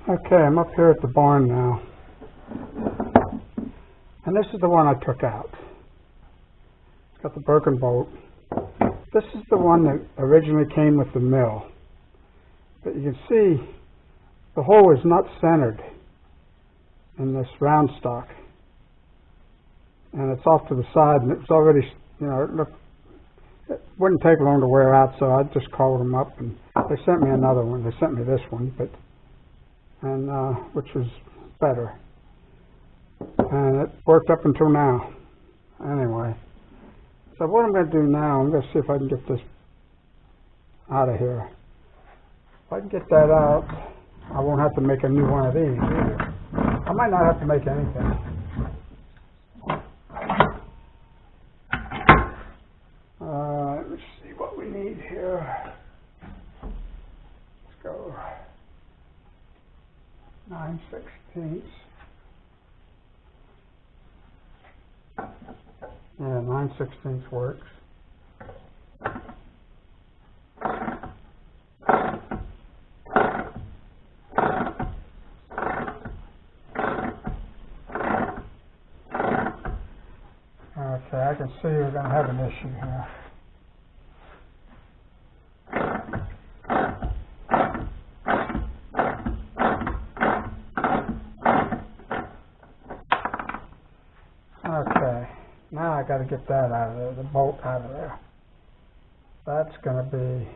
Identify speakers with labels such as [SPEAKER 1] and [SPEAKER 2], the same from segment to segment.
[SPEAKER 1] Okay, I'm up here at the barn now. And this is the one I took out. It's got the broken bolt. This is the one that originally came with the mill. But you can see the hole is not centered in this round stock. And it's off to the side, and it's already, it wouldn't take long to wear out, so I just called them up, and they sent me another one. They sent me this one, which was better. And it worked up until now. Anyway, so what I'm going to do now, I'm going to see if I can get this out of here. If I can get that out, I won't have to make a new one of these either. I might not have to make anything. Let's see what we need here. Let's go 9/16. Yeah, 9/16 works. Okay, I can see we're going to have an issue here. Okay, now I got to get that out of there, the bolt out of there. That's going to be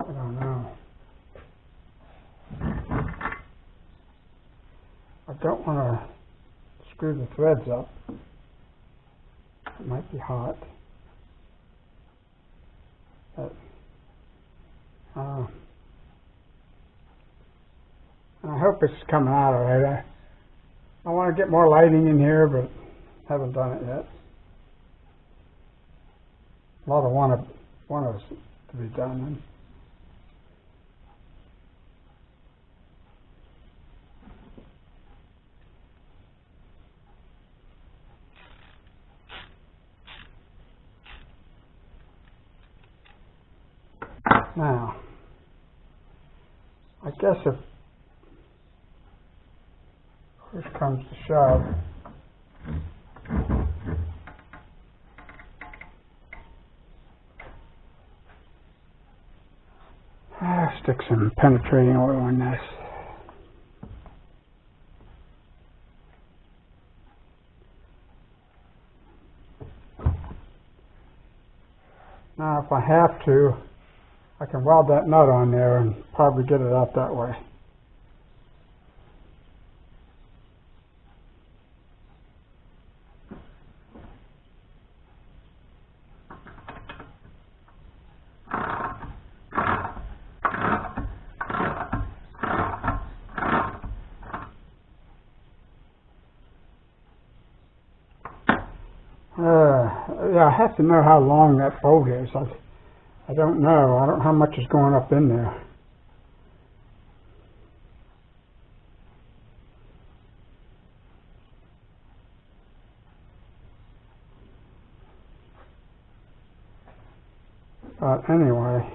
[SPEAKER 1] I don't know. I don't want to screw the threads up. It might be hot. But, I hope it's coming out all right. I want to get more lighting in here, but haven't done it yet. A lot of want us to be done. Now, I guess if push comes to shove, stick some penetrating oil in this. Now, if I have to, I can weld that nut on there and probably get it out that way. Yeah, I have to know how long that bolt is. I don't know. I don't know how much is going up in there. But anyway,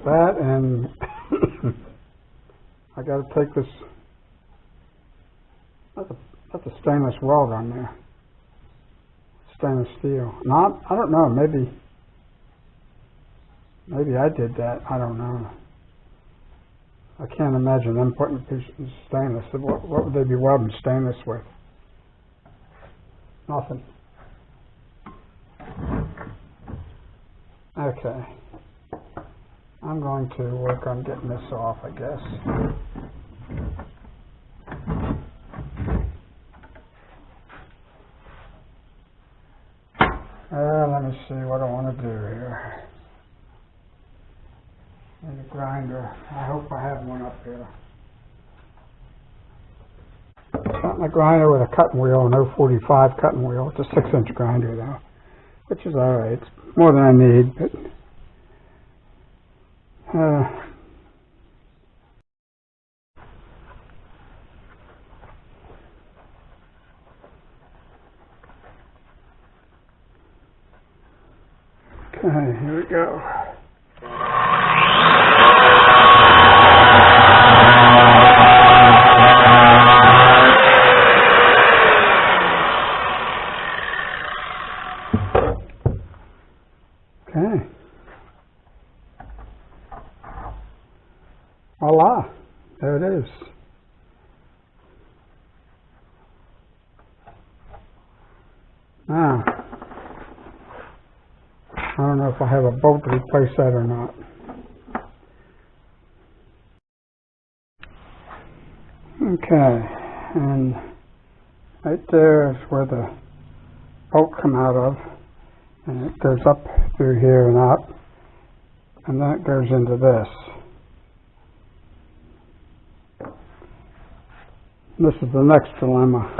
[SPEAKER 1] that and I got to take this. That's a stainless weld on there. Stainless steel. Not, I don't know. Maybe I did that. I don't know. I can't imagine them putting a piece of stainless. What would they be welding stainless with? Nothing. Okay. I'm going to work on getting this off, I guess. Let me see what I want to do here. Need a grinder. I hope I have one up here. It's not my grinder with a cutting wheel, an Lt40hd cutting wheel. It's a 6-inch grinder though, which is alright. It's more than I need, but Okay, here we go. Okay. Voila, there it is. Now, I don't know if I have a bolt to replace that or not. Okay, and right there is where the bolt come out of, and it goes up through here and out, and then it goes into this. This is the next dilemma.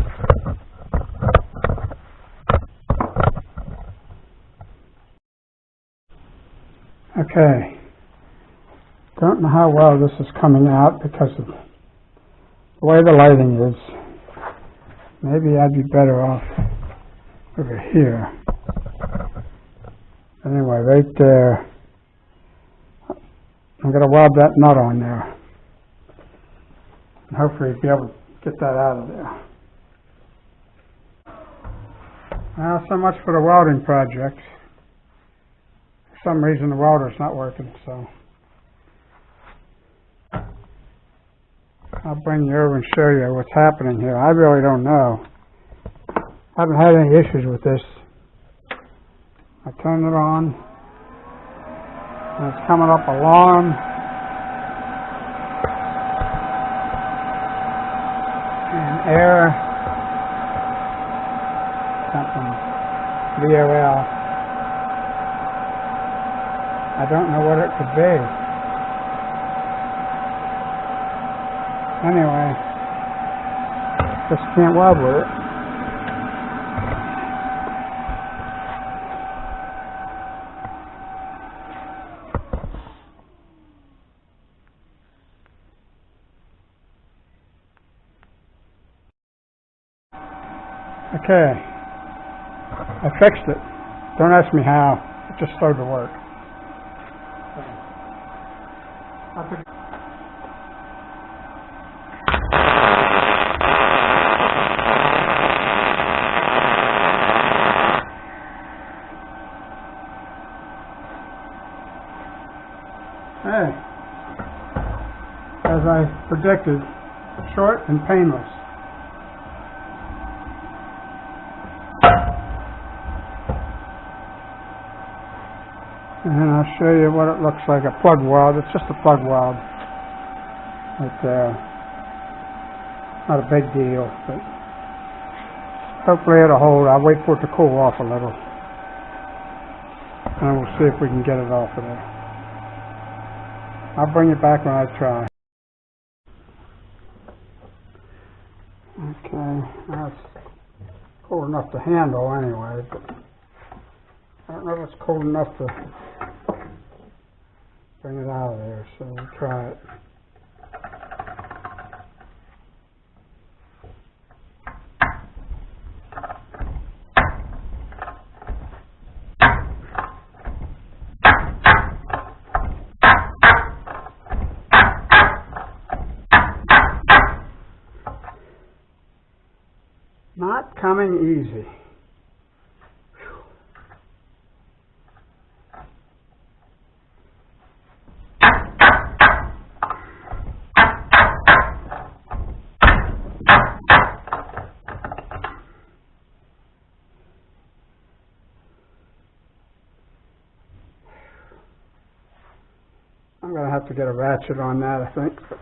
[SPEAKER 1] Okay, don't know how well this is coming out because of the way the lighting is. Maybe I'd be better off over here. Anyway, right there, I'm going to weld that nut on there. And hopefully be able to get that out of there. Well, so much for the welding project. For some reason the welder's not working, so I'll bring you over and show you what's happening here. I really don't know. I haven't had any issues with this. I turn it on, and it's coming up alarm. And error. Something. VOL. I don't know what it could be. Anyway, just can't weld with it. Okay, I fixed it. Don't ask me how. It just started to work. Hey, as I predicted, short and painless. And I'll show you what it looks like, a plug weld. It's just a plug weld. Right there. Not a big deal, but hopefully it'll hold. I'll wait for it to cool off a little. And we'll see if we can get it off of there. I'll bring it back when I try. Okay, that's cold enough to handle anyway, but I don't know if it's cold enough to bring it out of there, so we'll try it. Not coming easy. I'm going to have to get a ratchet on that, I think, but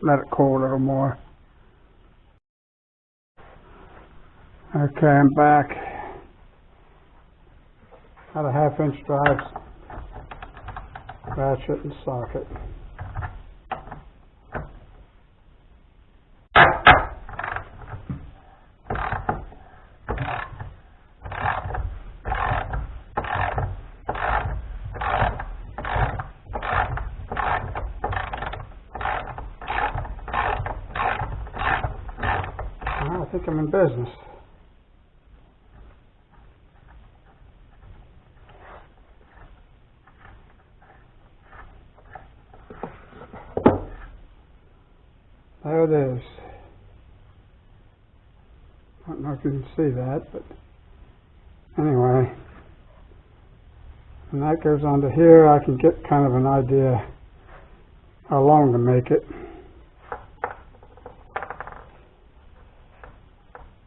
[SPEAKER 1] let it cool a little more. Okay, I'm back. Got a 1/2-inch drive ratchet and socket. Well, I think I'm in business. There it is. I don't know if you can see that, but anyway. And that goes onto here. I can get kind of an idea how long to make it.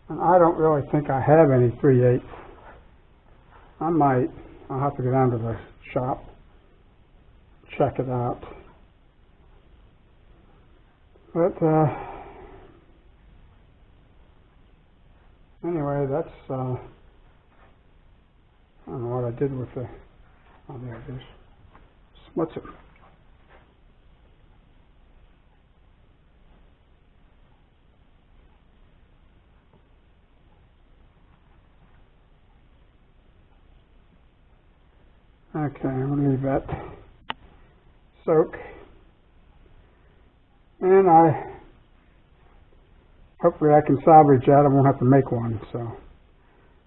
[SPEAKER 1] And I don't really think I have any 3/8. I might. I'll have to go down to the shop, check it out. But anyway, that's I don't know what I did with the. Oh, there it is. What's it? Okay, I'm going to leave that soak. And hopefully I can salvage that. I won't have to make one. So,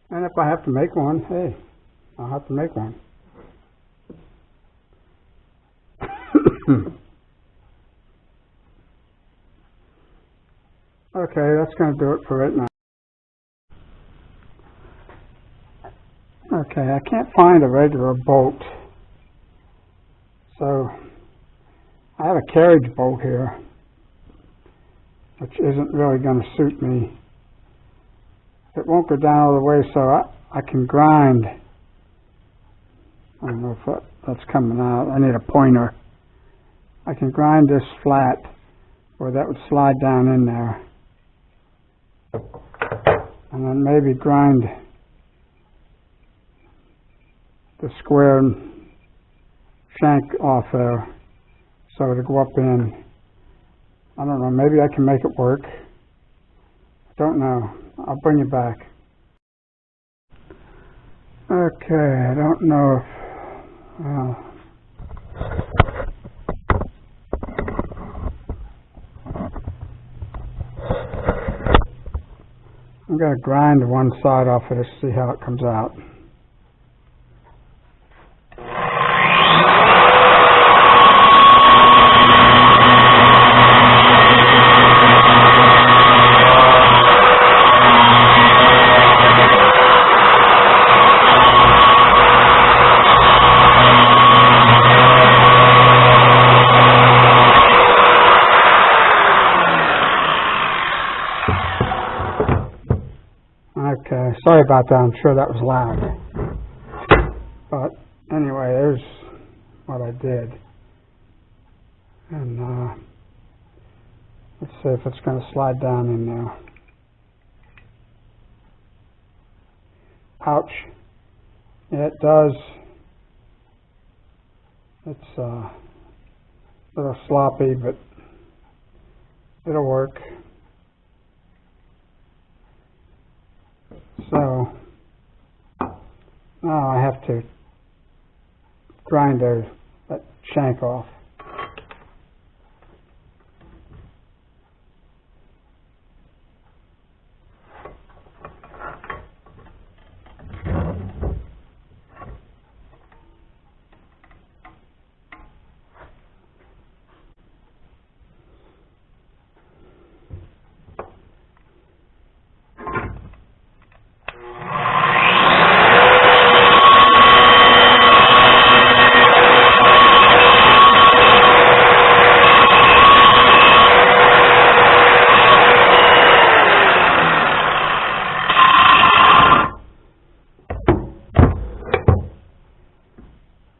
[SPEAKER 1] and if I have to make one, hey, I'll have to make one. Okay, that's going to do it for right now. Okay, I can't find a regular bolt, so I have a carriage bolt here, which isn't really going to suit me. It won't go down all the way, so I can grind. I don't know if that's coming out. I need a pointer. I can grind this flat, or that would slide down in there, and then maybe grind the square shank off there so it'll go up in. I don't know, maybe I can make it work. Don't know. I'll bring it back. Okay, I don't know if I'm going to grind one side off of this, see how it comes out. Okay, sorry about that. I'm sure that was loud. But anyway, there's what I did. And let's see if it's going to slide down in there. Ouch. Yeah, it does. It's a little sloppy, but it'll work. So now I have to grind that shank off.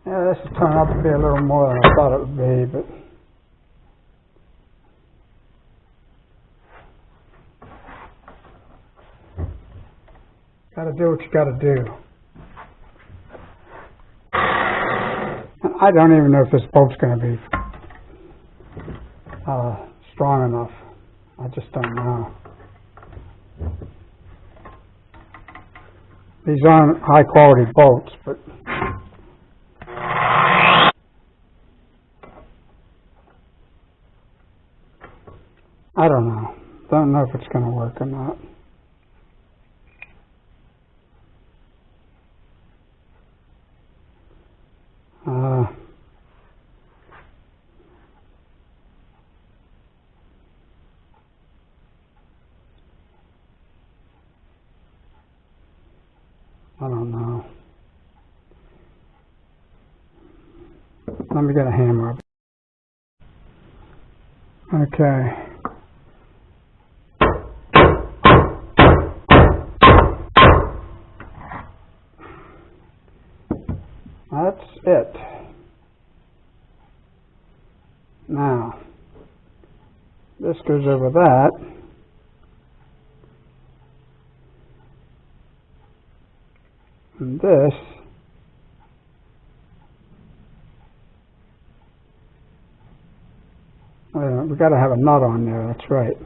[SPEAKER 1] This has turned out to be a little more than I thought it would be, but gotta do what you gotta do. And I don't even know if this bolt's gonna be strong enough. I just don't know. These aren't high quality bolts, but I don't know. Don't know if it's going to work or not. I don't know. Let me get a hammer. Okay. That's it. Now, this goes over that. And this we got to have a nut on there, that's right.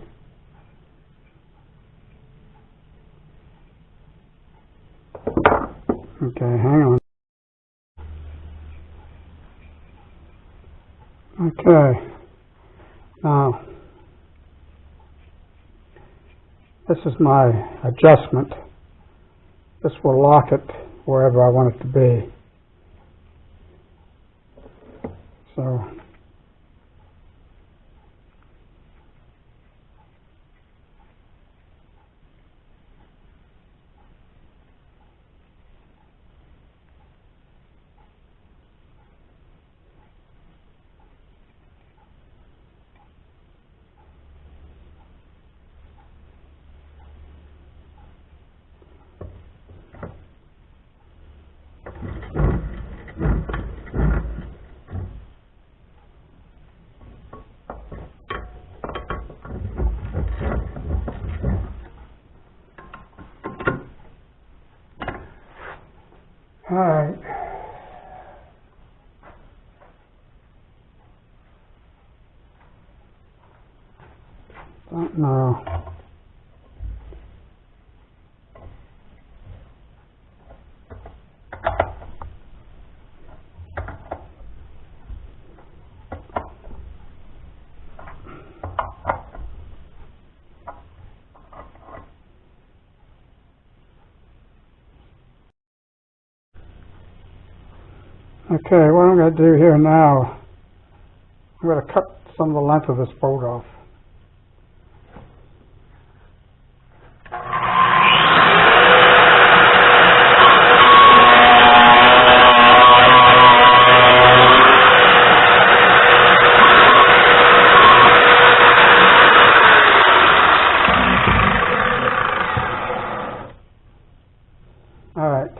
[SPEAKER 1] Okay, hang on. Okay, now this is my adjustment. This will lock it wherever I want it to be. So all right. Don't know. Okay, what I'm going to do here now, I'm going to cut some of the length of this bolt off. All right.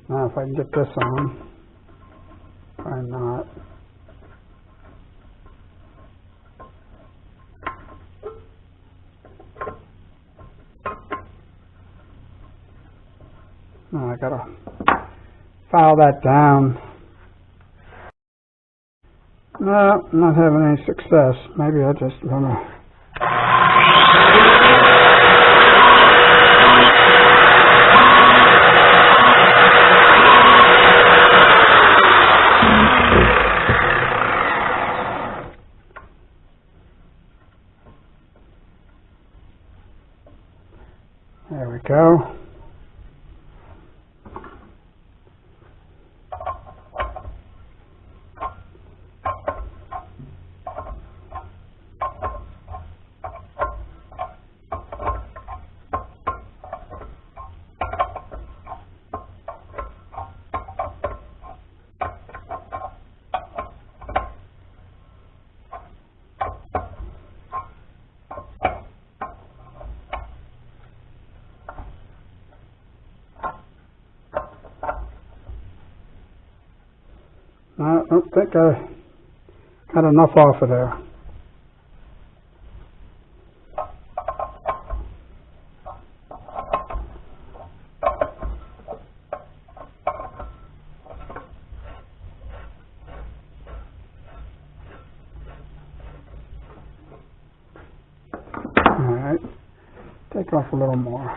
[SPEAKER 1] Now if I can get this on, try not. Now I gotta file that down. No, I'm not having any success. Maybe I just gonna. There we go. I don't think I got enough off of there. All right, take off a little more.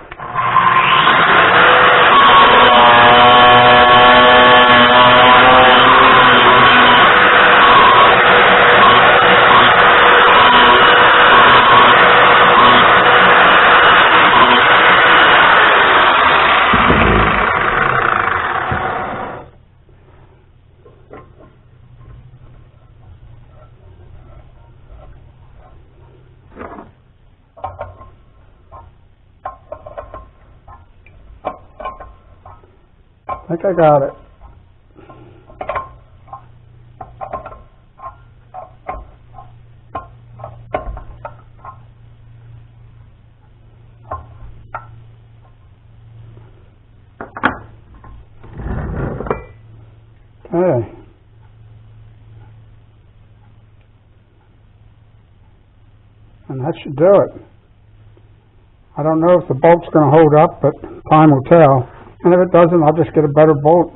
[SPEAKER 1] I think I got it. Okay. And that should do it. I don't know if the bolt's going to hold up, but time will tell. And if it doesn't, I'll just get a better bolt.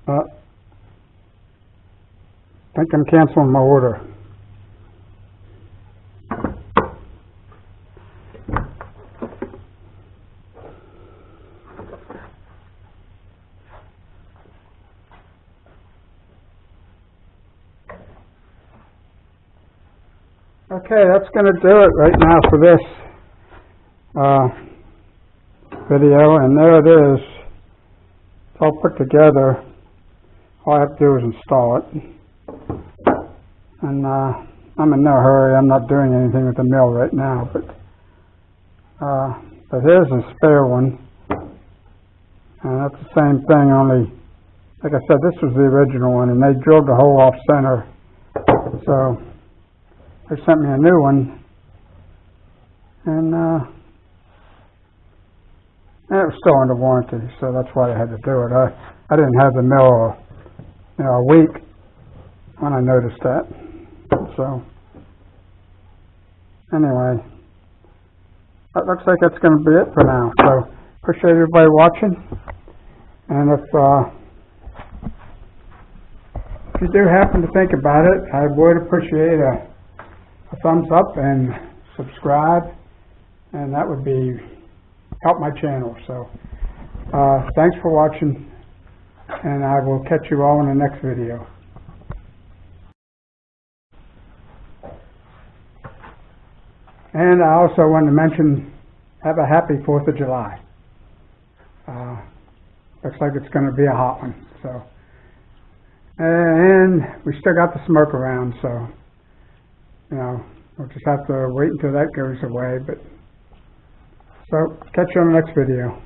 [SPEAKER 1] I think I'm canceling my order. Okay, that's going to do it right now for this video, and there it is. It's all put together. All I have to do is install it. And I'm in no hurry. I'm not doing anything with the mill right now, but here's a spare one. And that's the same thing, only, like I said, this was the original one, and they drilled the hole off center. So they sent me a new one, and it was still under warranty, so that's why I had to do it. I didn't have the mill, a week when I noticed that. So anyway, that looks like that's going to be it for now. So appreciate everybody watching, and if you do happen to think about it, I would appreciate a thumbs up and subscribe, and that would help my channel. So thanks for watching, and I will catch you all in the next video. And I also want to mention, have a happy 4th of July. Looks like it's going to be a hot one. So, and we still got the smoke around, so we'll just have to wait until that goes away. But so catch you on the next video.